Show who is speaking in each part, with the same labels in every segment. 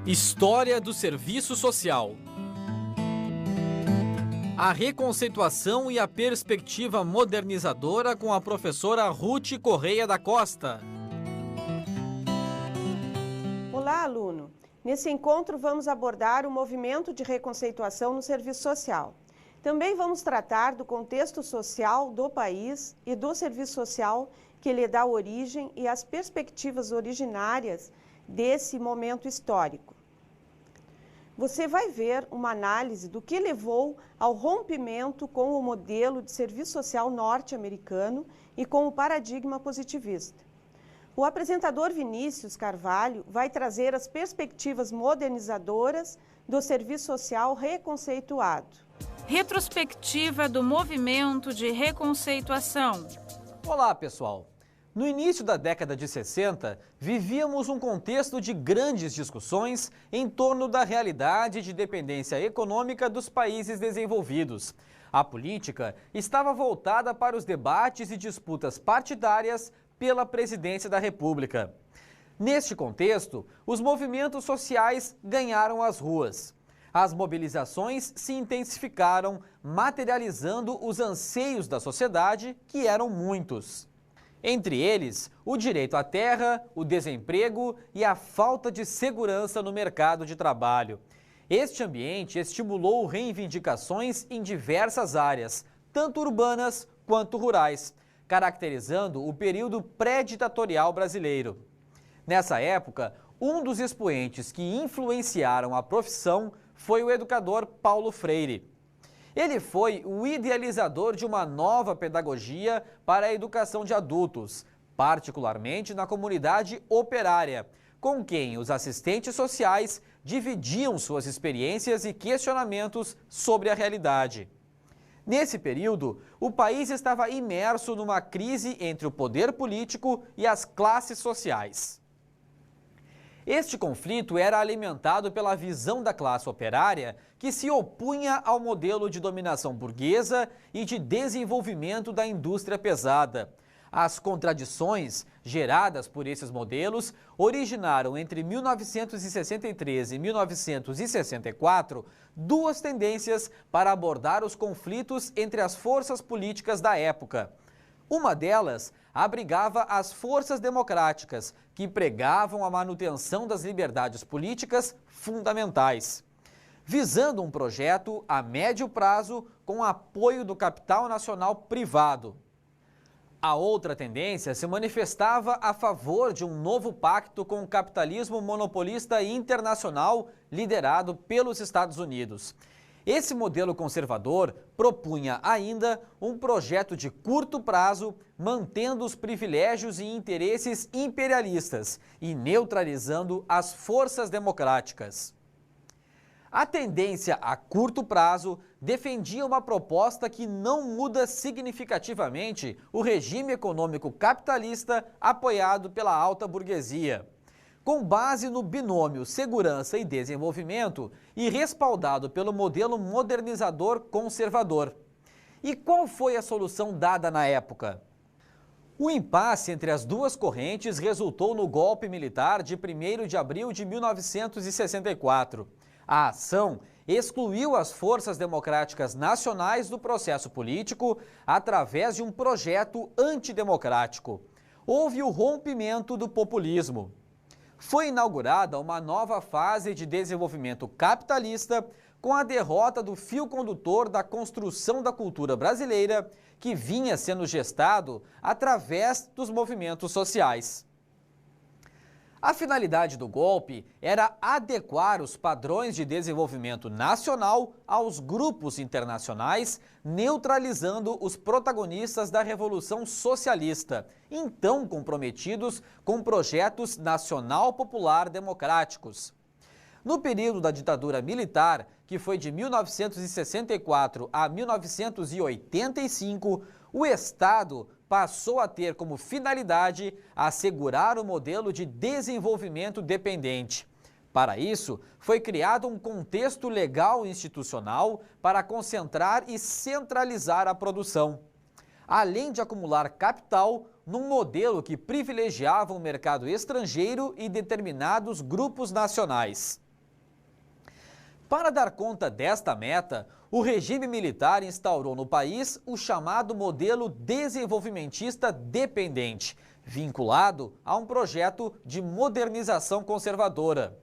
Speaker 1: História do Serviço Social. A reconceituação e a perspectiva modernizadora com a professora Ruth Correia da Costa.
Speaker 2: Olá, aluno! Nesse encontro vamos abordar o movimento de reconceituação no serviço social. Também vamos tratar do contexto social do país e do serviço social que lhe dá origem e as perspectivas originárias desse momento histórico. Você vai ver uma análise do que levou ao rompimento com o modelo de serviço social norte-americano e com o paradigma positivista. O apresentador Vinícius Carvalho vai trazer as perspectivas modernizadoras do serviço social reconceituado.
Speaker 3: Retrospectiva do movimento de reconceituação.
Speaker 1: Olá, pessoal! No início da década de 60, vivíamos um contexto de grandes discussões em torno da realidade de dependência econômica dos países desenvolvidos. A política estava voltada para os debates e disputas partidárias pela presidência da República. Neste contexto, os movimentos sociais ganharam as ruas. As mobilizações se intensificaram, materializando os anseios da sociedade, que eram muitos. Entre eles, o direito à terra, o desemprego e a falta de segurança no mercado de trabalho. Este ambiente estimulou reivindicações em diversas áreas, tanto urbanas quanto rurais, caracterizando o período pré-ditatorial brasileiro. Nessa época, um dos expoentes que influenciaram a profissão foi o educador Paulo Freire. Ele foi o idealizador de uma nova pedagogia para a educação de adultos, particularmente na comunidade operária, com quem os assistentes sociais dividiam suas experiências e questionamentos sobre a realidade. Nesse período, o país estava imerso numa crise entre o poder político e as classes sociais. Este conflito era alimentado pela visão da classe operária que se opunha ao modelo de dominação burguesa e de desenvolvimento da indústria pesada. As contradições geradas por esses modelos originaram entre 1963 e 1964 duas tendências para abordar os conflitos entre as forças políticas da época. Uma delas abrigava as forças democráticas, que pregavam a manutenção das liberdades políticas fundamentais, visando um projeto a médio prazo com apoio do capital nacional privado. A outra tendência se manifestava a favor de um novo pacto com o capitalismo monopolista internacional liderado pelos Estados Unidos. Esse modelo conservador propunha ainda um projeto de curto prazo, mantendo os privilégios e interesses imperialistas e neutralizando as forças democráticas. A tendência a curto prazo defendia uma proposta que não muda significativamente o regime econômico capitalista apoiado pela alta burguesia. Com base no binômio segurança e desenvolvimento e respaldado pelo modelo modernizador conservador. E qual foi a solução dada na época? O impasse entre as duas correntes resultou no golpe militar de 1º de abril de 1964. A ação excluiu as forças democráticas nacionais do processo político através de um projeto antidemocrático. Houve o rompimento do populismo. Foi inaugurada uma nova fase de desenvolvimento capitalista com a derrota do fio condutor da construção da cultura brasileira que vinha sendo gestado através dos movimentos sociais. A finalidade do golpe era adequar os padrões de desenvolvimento nacional aos grupos internacionais, neutralizando os protagonistas da Revolução Socialista, então comprometidos com projetos nacional-popular democráticos. No período da ditadura militar, que foi de 1964 a 1985, o Estado passou a ter como finalidade assegurar o modelo de desenvolvimento dependente. Para isso, foi criado um contexto legal e institucional para concentrar e centralizar a produção, além de acumular capital num modelo que privilegiava o mercado estrangeiro e determinados grupos nacionais. Para dar conta desta meta, o regime militar instaurou no país o chamado modelo desenvolvimentista dependente, vinculado a um projeto de modernização conservadora.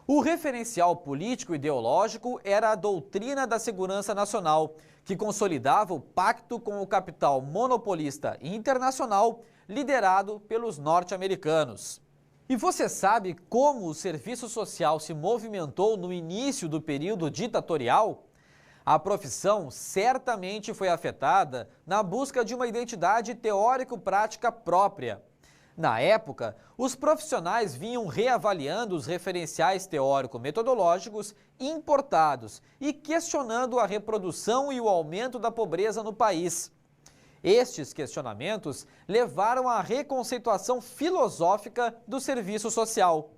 Speaker 1: O referencial político-ideológico era a doutrina da segurança nacional, que consolidava o pacto com o capital monopolista internacional liderado pelos norte-americanos. E você sabe como o serviço social se movimentou no início do período ditatorial? A profissão certamente foi afetada na busca de uma identidade teórico-prática própria. Na época, os profissionais vinham reavaliando os referenciais teórico-metodológicos importados e questionando a reprodução e o aumento da pobreza no país. Estes questionamentos levaram à reconceituação filosófica do serviço social.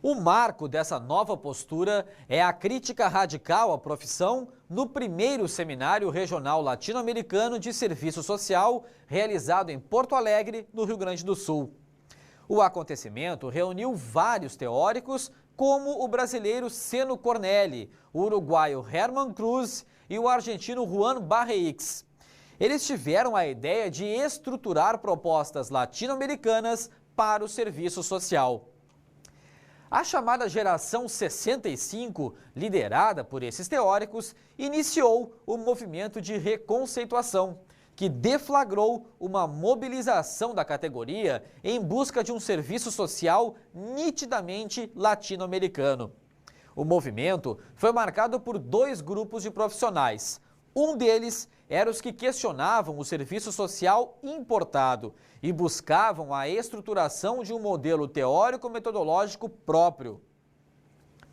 Speaker 1: O marco dessa nova postura é a crítica radical à profissão no primeiro Seminário Regional Latino-Americano de Serviço Social, realizado em Porto Alegre, no Rio Grande do Sul. O acontecimento reuniu vários teóricos, como o brasileiro Seno Cornelli, o uruguaio Herman Cruz e o argentino Juan Barreix. Eles tiveram a ideia de estruturar propostas latino-americanas para o serviço social. A chamada Geração 65, liderada por esses teóricos, iniciou o movimento de reconceituação, que deflagrou uma mobilização da categoria em busca de um serviço social nitidamente latino-americano. O movimento foi marcado por dois grupos de profissionais. Um deles era os que questionavam o serviço social importado e buscavam a estruturação de um modelo teórico-metodológico próprio.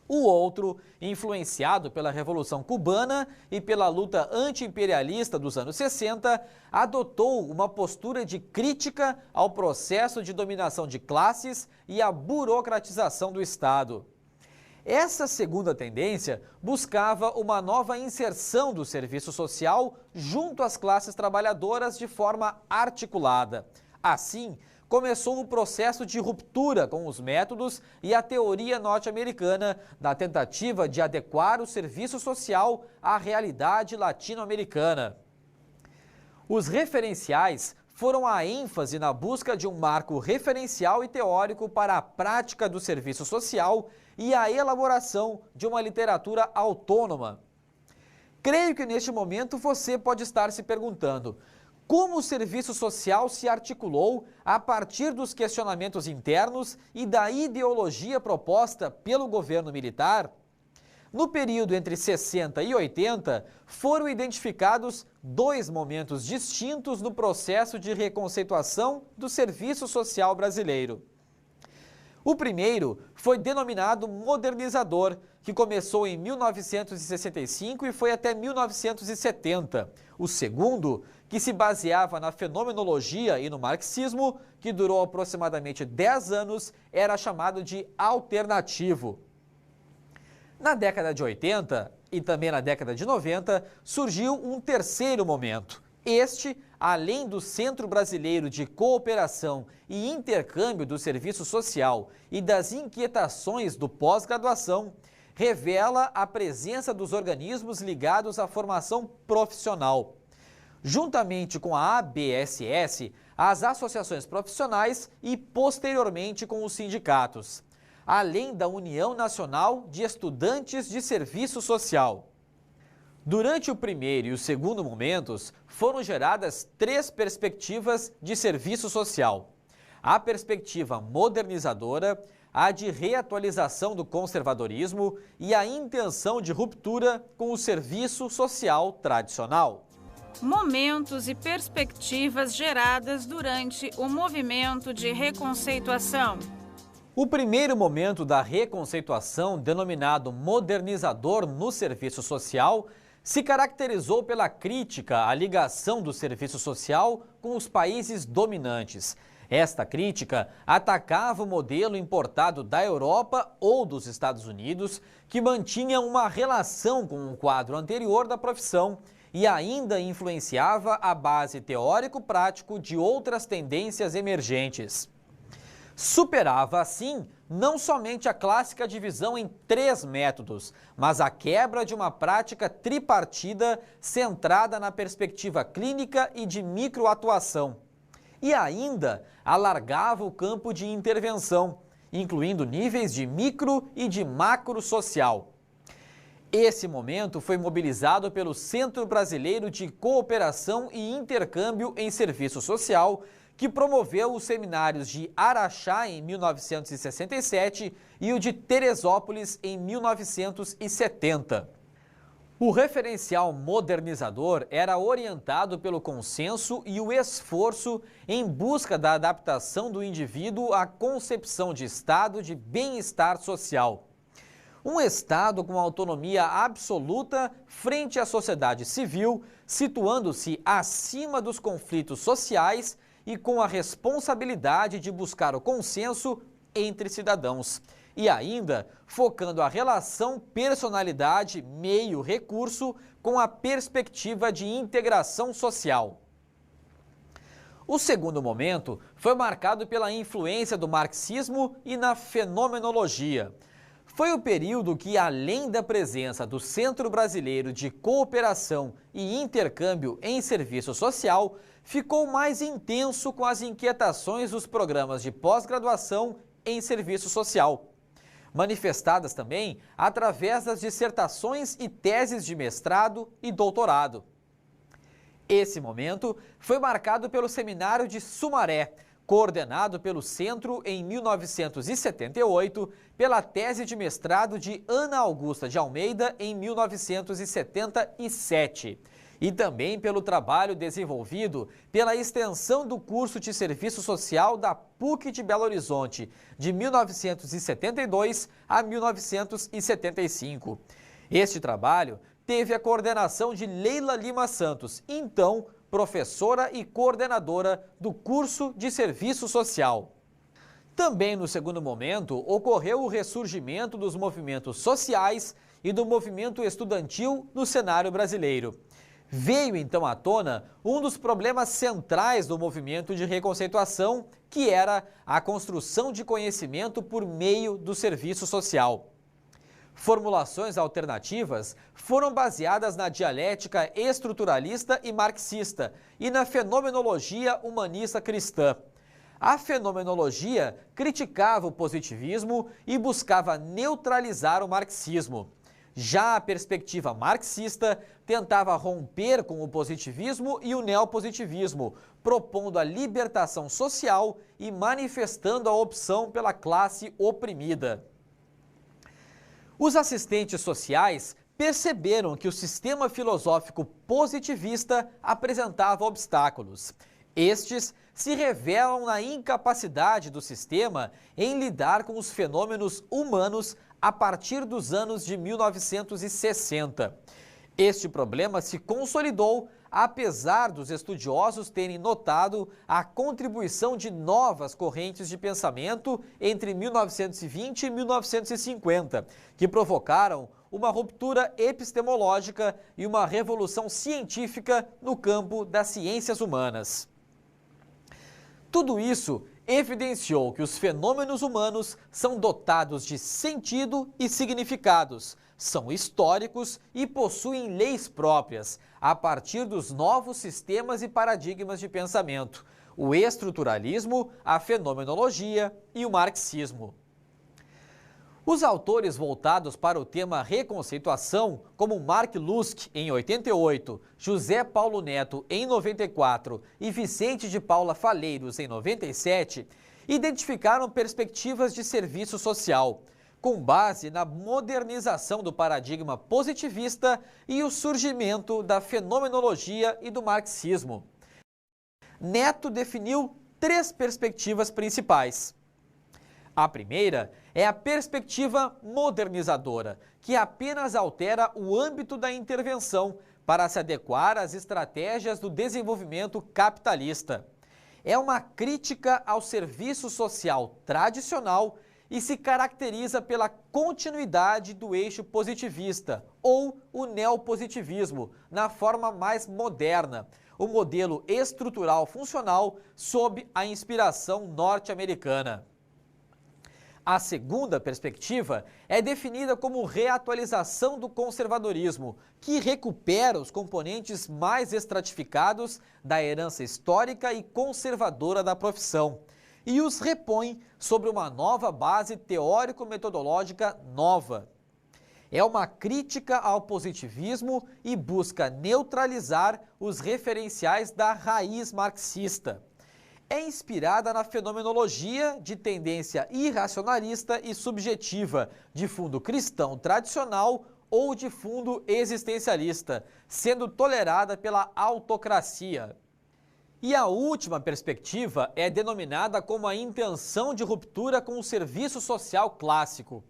Speaker 1: O outro, influenciado pela Revolução Cubana e pela luta anti-imperialista dos anos 60, adotou uma postura de crítica ao processo de dominação de classes e à burocratização do Estado. Essa segunda tendência buscava uma nova inserção do serviço social junto às classes trabalhadoras de forma articulada. Assim, começou o processo de ruptura com os métodos e a teoria norte-americana na tentativa de adequar o serviço social à realidade latino-americana. Os referenciais foram a ênfase na busca de um marco referencial e teórico para a prática do serviço social e a elaboração de uma literatura autônoma. Creio que neste momento você pode estar se perguntando: como o serviço social se articulou a partir dos questionamentos internos e da ideologia proposta pelo governo militar? No período entre 60 e 80, foram identificados dois momentos distintos no processo de reconceituação do serviço social brasileiro. O primeiro foi denominado modernizador, que começou em 1965 e foi até 1970. O segundo, que se baseava na fenomenologia e no marxismo, que durou aproximadamente 10 anos, era chamado de alternativo. Na década de 80 e também na década de 90, surgiu um terceiro momento. Este, além do Centro Brasileiro de Cooperação e Intercâmbio do Serviço Social e das inquietações do pós-graduação, revela a presença dos organismos ligados à formação profissional. Juntamente com a ABSS, as associações profissionais e, posteriormente, com os sindicatos, além da União Nacional de Estudantes de Serviço Social. Durante o primeiro e o segundo momentos, foram geradas três perspectivas de serviço social: a perspectiva modernizadora, a de reatualização do conservadorismo e a intenção de ruptura com o serviço social tradicional.
Speaker 3: Momentos e perspectivas geradas durante o movimento de reconceituação.
Speaker 1: O primeiro momento da reconceituação, denominado modernizador no serviço social, se caracterizou pela crítica à ligação do serviço social com os países dominantes. Esta crítica atacava o modelo importado da Europa ou dos Estados Unidos, que mantinha uma relação com o quadro anterior da profissão e ainda influenciava a base teórico-prático de outras tendências emergentes. Superava, assim, não somente a clássica divisão em 3 métodos, mas a quebra de uma prática tripartida centrada na perspectiva clínica e de microatuação. E ainda alargava o campo de intervenção, incluindo níveis de micro e de macro social. Esse momento foi mobilizado pelo Centro Brasileiro de Cooperação e Intercâmbio em Serviço Social, que promoveu os seminários de Araxá em 1967 e o de Teresópolis em 1970. O referencial modernizador era orientado pelo consenso e o esforço em busca da adaptação do indivíduo à concepção de estado de bem-estar social. Um Estado com autonomia absoluta frente à sociedade civil, situando-se acima dos conflitos sociais e com a responsabilidade de buscar o consenso entre cidadãos. E ainda focando a relação personalidade meio-recurso com a perspectiva de integração social. O segundo momento foi marcado pela influência do marxismo e na fenomenologia. Foi o período que, além da presença do Centro Brasileiro de Cooperação e Intercâmbio em Serviço Social, ficou mais intenso com as inquietações dos programas de pós-graduação em serviço social, manifestadas também através das dissertações e teses de mestrado e doutorado. Esse momento foi marcado pelo Seminário de Sumaré, coordenado pelo Centro em 1978, pela tese de mestrado de Ana Augusta de Almeida em 1977, e também pelo trabalho desenvolvido pela extensão do curso de Serviço Social da PUC de Belo Horizonte, de 1972 a 1975. Este trabalho teve a coordenação de Leila Lima Santos, então professora e coordenadora do curso de Serviço Social. Também no segundo momento ocorreu o ressurgimento dos movimentos sociais e do movimento estudantil no cenário brasileiro. Veio então à tona um dos problemas centrais do movimento de reconceituação, que era a construção de conhecimento por meio do serviço social. Formulações alternativas foram baseadas na dialética estruturalista e marxista e na fenomenologia humanista cristã. A fenomenologia criticava o positivismo e buscava neutralizar o marxismo. Já a perspectiva marxista tentava romper com o positivismo e o neopositivismo, propondo a libertação social e manifestando a opção pela classe oprimida. Os assistentes sociais perceberam que o sistema filosófico positivista apresentava obstáculos. Estes se revelam na incapacidade do sistema em lidar com os fenômenos humanos a partir dos anos de 1960. Este problema se consolidou apesar dos estudiosos terem notado a contribuição de novas correntes de pensamento entre 1920 e 1950, que provocaram uma ruptura epistemológica e uma revolução científica no campo das ciências humanas. Tudo isso evidenciou que os fenômenos humanos são dotados de sentido e significados, são históricos e possuem leis próprias, a partir dos novos sistemas e paradigmas de pensamento, o estruturalismo, a fenomenologia e o marxismo. Os autores voltados para o tema reconceituação, como Mark Lusk, em 88, José Paulo Neto, em 94 e Vicente de Paula Faleiros, em 97, identificaram perspectivas de serviço social, com base na modernização do paradigma positivista e o surgimento da fenomenologia e do marxismo. Neto definiu 3 perspectivas principais. A primeira é a perspectiva modernizadora, que apenas altera o âmbito da intervenção para se adequar às estratégias do desenvolvimento capitalista. É uma crítica ao serviço social tradicional e se caracteriza pela continuidade do eixo positivista, ou o neopositivismo, na forma mais moderna, o modelo estrutural funcional sob a inspiração norte-americana. A segunda perspectiva é definida como reatualização do conservadorismo, que recupera os componentes mais estratificados da herança histórica e conservadora da profissão e os repõe sobre uma nova base teórico-metodológica nova. É uma crítica ao positivismo e busca neutralizar os referenciais da raiz marxista. É inspirada na fenomenologia de tendência irracionalista e subjetiva, de fundo cristão tradicional ou de fundo existencialista, sendo tolerada pela autocracia. E a última perspectiva é denominada como a intenção de ruptura com o serviço social clássico.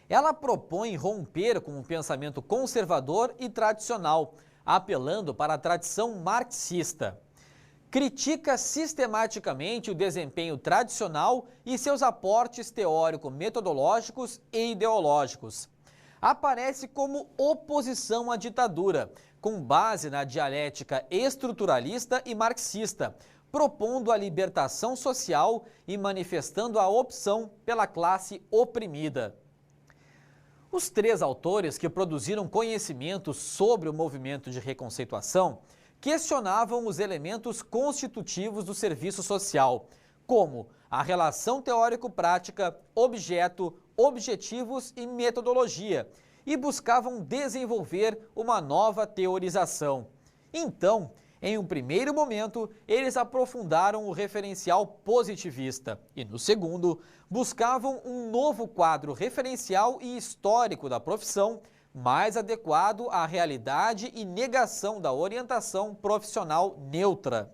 Speaker 1: Ela propõe romper com o pensamento conservador e tradicional, apelando para a tradição marxista. Critica sistematicamente o desempenho tradicional e seus aportes teórico-metodológicos e ideológicos. Aparece como oposição à ditadura, com base na dialética estruturalista e marxista, propondo a libertação social e manifestando a opção pela classe oprimida. Os três autores que produziram conhecimento sobre o movimento de reconceituação questionavam os elementos constitutivos do serviço social, como a relação teórico-prática, objeto, objetivos e metodologia, e buscavam desenvolver uma nova teorização. Então, em um primeiro momento, eles aprofundaram o referencial positivista e, no segundo, buscavam um novo quadro referencial e histórico da profissão, mais adequado à realidade e negação da orientação profissional neutra.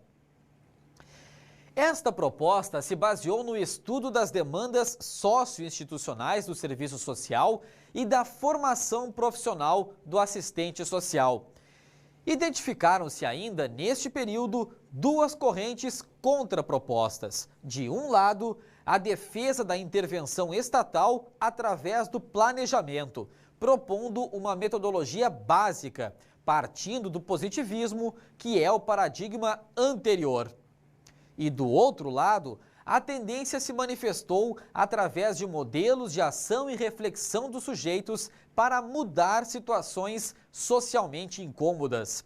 Speaker 1: Esta proposta se baseou no estudo das demandas socioinstitucionais do serviço social e da formação profissional do assistente social. Identificaram-se ainda, neste período, duas correntes contrapropostas. De um lado, a defesa da intervenção estatal através do planejamento, propondo uma metodologia básica, partindo do positivismo, que é o paradigma anterior. E do outro lado, a tendência se manifestou através de modelos de ação e reflexão dos sujeitos para mudar situações socialmente incômodas.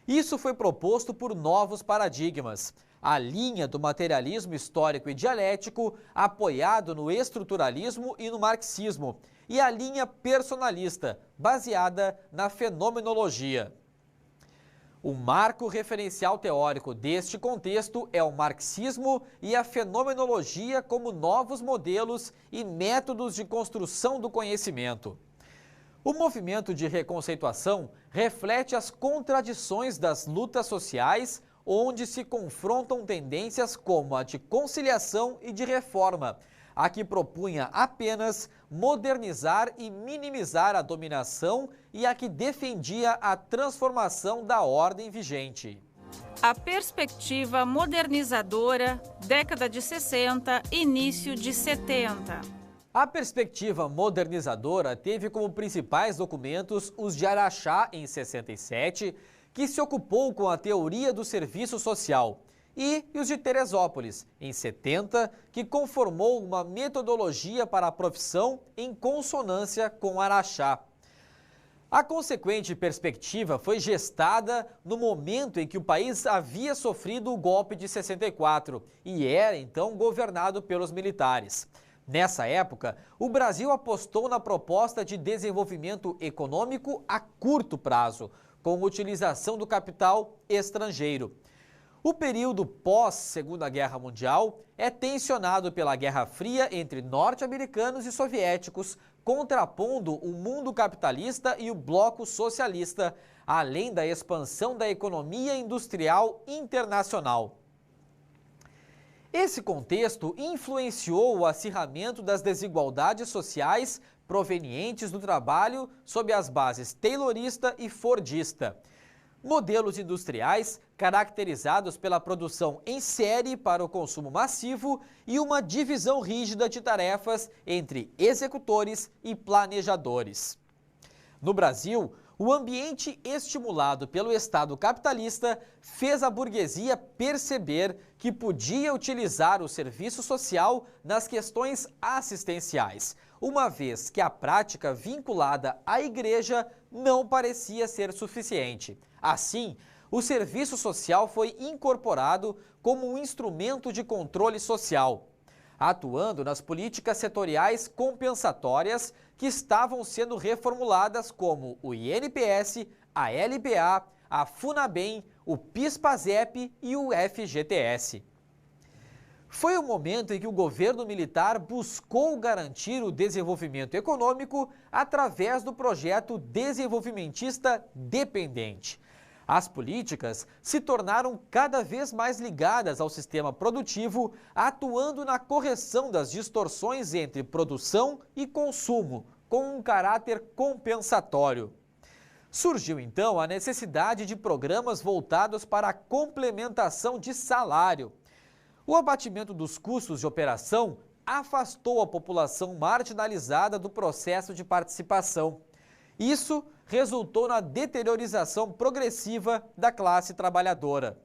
Speaker 1: Isso foi proposto por novos paradigmas. A linha do materialismo histórico e dialético, apoiado no estruturalismo e no marxismo, e a linha personalista, baseada na fenomenologia. O marco referencial teórico deste contexto é o marxismo e a fenomenologia como novos modelos e métodos de construção do conhecimento. O movimento de reconceituação reflete as contradições das lutas sociais, onde se confrontam tendências como a de conciliação e de reforma, a que propunha apenas modernizar e minimizar a dominação e a que defendia a transformação da ordem vigente.
Speaker 3: A perspectiva modernizadora, década de 60, início de 70.
Speaker 1: A perspectiva modernizadora teve como principais documentos os de Araxá, em 67, que se ocupou com a teoria do serviço social, e os de Teresópolis, em 70, que conformou uma metodologia para a profissão em consonância com Araxá. A consequente perspectiva foi gestada no momento em que o país havia sofrido o golpe de 64 e era então governado pelos militares. Nessa época, o Brasil apostou na proposta de desenvolvimento econômico a curto prazo, com utilização do capital estrangeiro. O período pós-Segunda Guerra Mundial é tensionado pela Guerra Fria entre norte-americanos e soviéticos, contrapondo o mundo capitalista e o bloco socialista, além da expansão da economia industrial internacional. Esse contexto influenciou o acirramento das desigualdades sociais provenientes do trabalho sob as bases taylorista e fordista. Modelos industriais caracterizados pela produção em série para o consumo massivo e uma divisão rígida de tarefas entre executores e planejadores. No Brasil, o ambiente estimulado pelo Estado capitalista fez a burguesia perceber que podia utilizar o serviço social nas questões assistenciais, uma vez que a prática vinculada à igreja não parecia ser suficiente. Assim, o serviço social foi incorporado como um instrumento de controle social, atuando nas políticas setoriais compensatórias que estavam sendo reformuladas como o INPS, a LPA, a FUNABEM, o PIS/PASEP e o FGTS. Foi o momento em que o governo militar buscou garantir o desenvolvimento econômico através do projeto desenvolvimentista dependente. As políticas se tornaram cada vez mais ligadas ao sistema produtivo, atuando na correção das distorções entre produção e consumo, com um caráter compensatório. Surgiu então a necessidade de programas voltados para a complementação de salário. O abatimento dos custos de operação afastou a população marginalizada do processo de participação. Isso resultou na deteriorização progressiva da classe trabalhadora.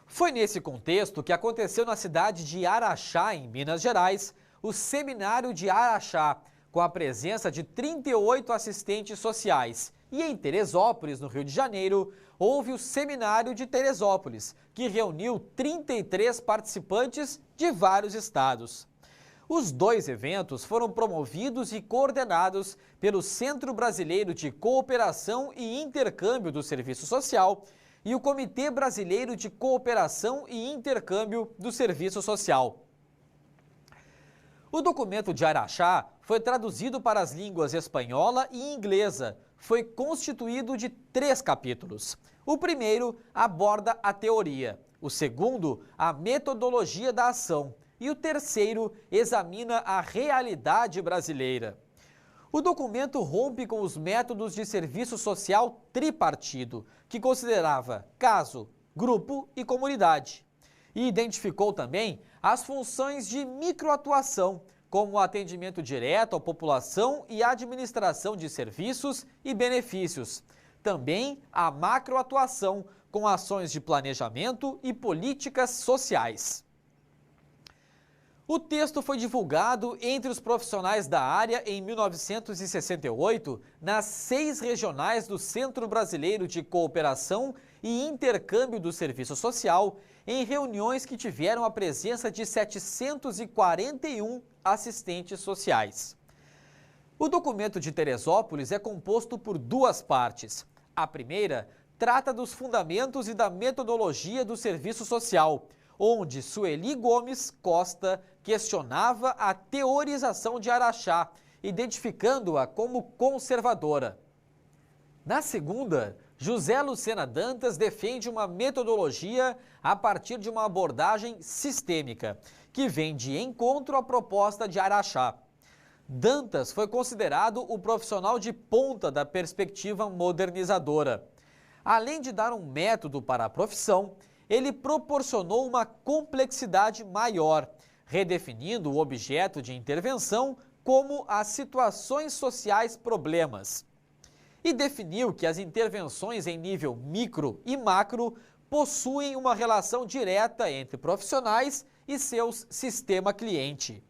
Speaker 1: Foi nesse contexto que aconteceu na cidade de Araxá, em Minas Gerais, o Seminário de Araxá, com a presença de 38 assistentes sociais. E em Teresópolis, no Rio de Janeiro, houve o Seminário de Teresópolis, que reuniu 33 participantes de vários estados. Os dois eventos foram promovidos e coordenados pelo Centro Brasileiro de Cooperação e Intercâmbio do Serviço Social e o Comitê Brasileiro de Cooperação e Intercâmbio do Serviço Social. O documento de Araxá foi traduzido para as línguas espanhola e inglesa. Foi constituído de 3 capítulos. O primeiro aborda a teoria, o segundo, a metodologia da ação, e o terceiro examina a realidade brasileira. O documento rompe com os métodos de serviço social tripartido, que considerava caso, grupo e comunidade. E identificou também as funções de microatuação, como o atendimento direto à população e a administração de serviços e benefícios. Também a macroatuação, com ações de planejamento e políticas sociais. O texto foi divulgado entre os profissionais da área em 1968 nas 6 regionais do Centro Brasileiro de Cooperação e Intercâmbio do Serviço Social, em reuniões que tiveram a presença de 741 assistentes sociais. O documento de Teresópolis é composto por 2 partes. A primeira trata dos fundamentos e da metodologia do serviço social, onde Sueli Gomes Costa questionava a teorização de Araxá, identificando-a como conservadora. Na segunda, José Lucena Dantas defende uma metodologia a partir de uma abordagem sistêmica, que vem de encontro à proposta de Araxá. Dantas foi considerado o profissional de ponta da perspectiva modernizadora. Além de dar um método para a profissão, ele proporcionou uma complexidade maior, redefinindo o objeto de intervenção como as situações sociais problemas. E definiu que as intervenções em nível micro e macro possuem uma relação direta entre profissionais e seus sistema cliente.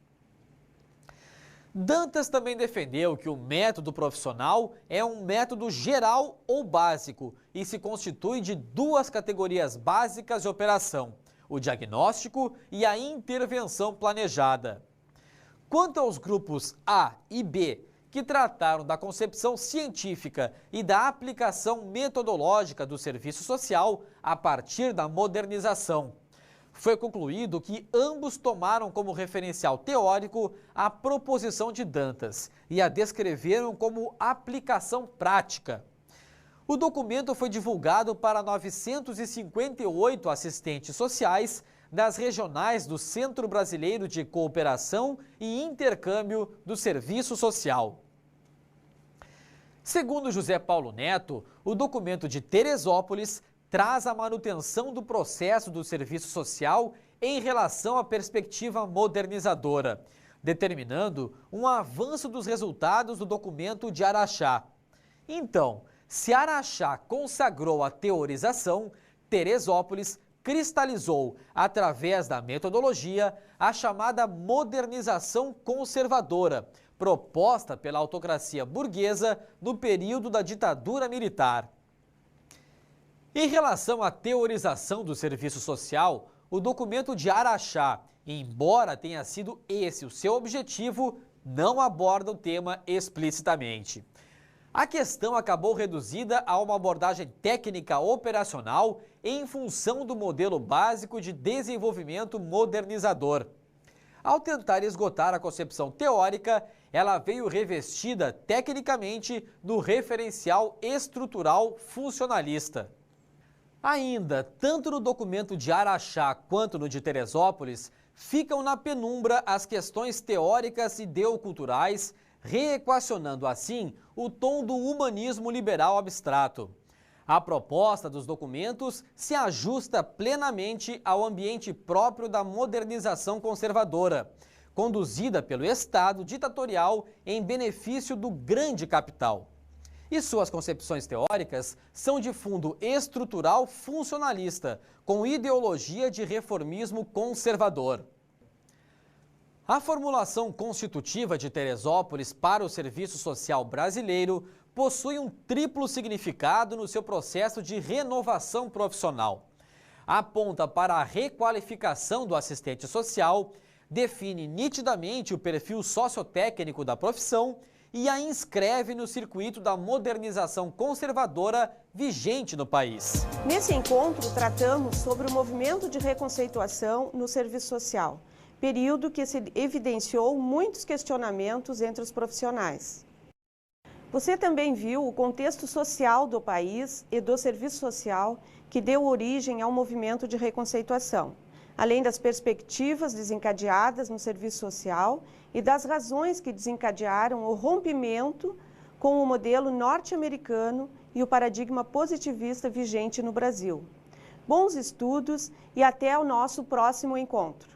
Speaker 1: Dantas também defendeu que o método profissional é um método geral ou básico e se constitui de 2 categorias básicas de operação, o diagnóstico e a intervenção planejada. Quanto aos grupos A e B, que trataram da concepção científica e da aplicação metodológica do serviço social a partir da modernização, foi concluído que ambos tomaram como referencial teórico a proposição de Dantas e a descreveram como aplicação prática. O documento foi divulgado para 958 assistentes sociais das regionais do Centro Brasileiro de Cooperação e Intercâmbio do Serviço Social. Segundo José Paulo Neto, o documento de Teresópolis traz a manutenção do processo do serviço social em relação à perspectiva modernizadora, determinando um avanço dos resultados do documento de Araxá. Então, Se Araxá consagrou a teorização, Teresópolis cristalizou, através da metodologia, a chamada modernização conservadora, proposta pela autocracia burguesa no período da ditadura militar. Em relação à teorização do serviço social, o documento de Araxá, embora tenha sido esse o seu objetivo, não aborda o tema explicitamente. A questão acabou reduzida a uma abordagem técnica operacional em função do modelo básico de desenvolvimento modernizador. Ao tentar esgotar a concepção teórica, ela veio revestida tecnicamente no referencial estrutural funcionalista. Ainda, tanto no documento de Araxá quanto no de Teresópolis, ficam na penumbra as questões teóricas e ideoculturais, reequacionando assim o tom do humanismo liberal abstrato. A proposta dos documentos se ajusta plenamente ao ambiente próprio da modernização conservadora, conduzida pelo Estado ditatorial em benefício do grande capital. E suas concepções teóricas são de fundo estrutural funcionalista, com ideologia de reformismo conservador. A formulação constitutiva de Teresópolis para o serviço social brasileiro possui um triplo significado no seu processo de renovação profissional. Aponta para a requalificação do assistente social, define nitidamente o perfil sociotécnico da profissão e a inscreve no circuito da modernização conservadora vigente no país.
Speaker 2: Nesse encontro, tratamos sobre o movimento de reconceituação no serviço social, período que se evidenciou muitos questionamentos entre os profissionais. Você também viu o contexto social do país e do serviço social que deu origem ao movimento de reconceituação, além das perspectivas desencadeadas no serviço social e das razões que desencadearam o rompimento com o modelo norte-americano e o paradigma positivista vigente no Brasil. Bons estudos e até o nosso próximo encontro.